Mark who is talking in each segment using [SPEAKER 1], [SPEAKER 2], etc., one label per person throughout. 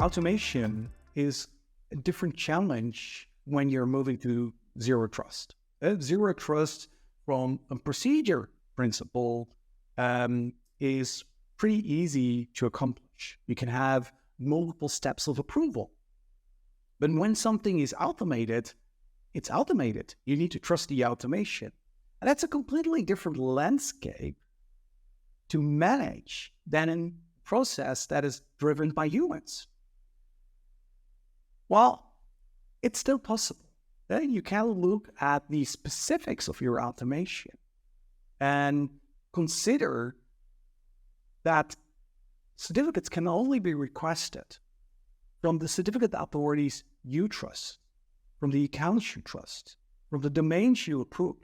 [SPEAKER 1] automation is a different challenge when you're moving to zero trust. Zero trust from a procedure principle is pretty easy to accomplish. You can have multiple steps of approval. But when something is automated, it's automated. You need to trust the automation. And that's a completely different landscape to manage than a process that is driven by humans. Well, it's still possible. You can look at the specifics of your automation and consider that certificates can only be requested from the certificate authorities you trust, from the accounts you trust, from the domains you approve.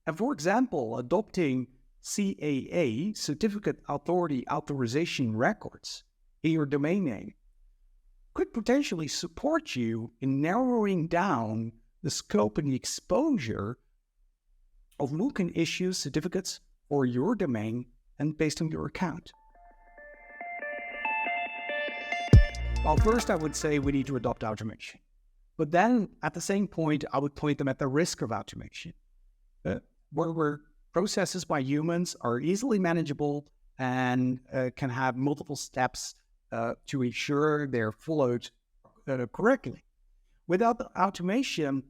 [SPEAKER 1] And for example, adopting CAA, Certificate Authority Authorization Records, in your domain name could potentially support you in narrowing down the scope and the exposure of who can issue certificates for your domain and based on your account. Well, first I would say we need to adopt automation. But then at the same point, I would point them at the risk of automation. Where processes by humans are easily manageable and can have multiple steps to ensure they're followed correctly. Without the automation,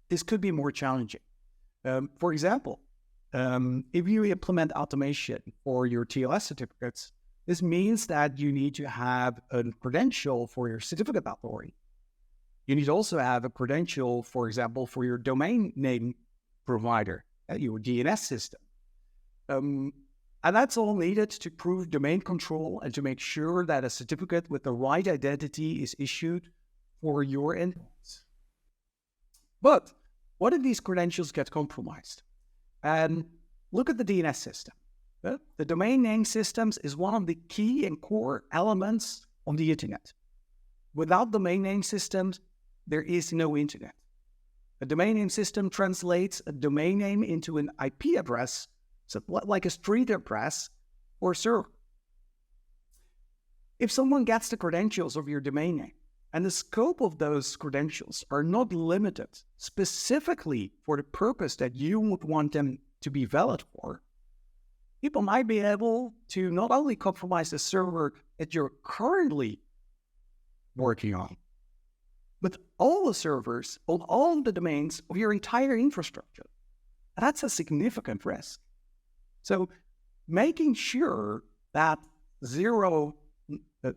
[SPEAKER 1] this could be more challenging. For example, if you implement automation for your TLS certificates, this means that you need to have a credential for your certificate authority. You need to also have a credential, for example, for your domain name provider, your DNS system. And that's all needed to prove domain control and to make sure that a certificate with the right identity is issued for your endpoints. But what if these credentials get compromised? And look at the DNS system. The domain name systems is one of the key and core elements of the internet. Without domain name systems, there is no internet. A domain name system translates a domain name into an IP address, so like a street address or server. If someone gets the credentials of your domain name, and the scope of those credentials are not limited specifically for the purpose that you would want them to be valid for, people might be able to not only compromise the server that you're currently working on, but all the servers on all the domains of your entire infrastructure. And that's a significant risk. So making sure that zero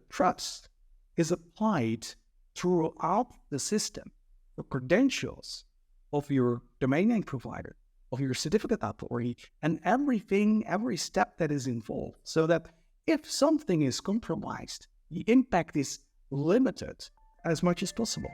[SPEAKER 1] trust is applied throughout the system, the credentials of your domain name provider, of your certificate authority, and everything, every step that is involved, so that if something is compromised, the impact is limited as much as possible.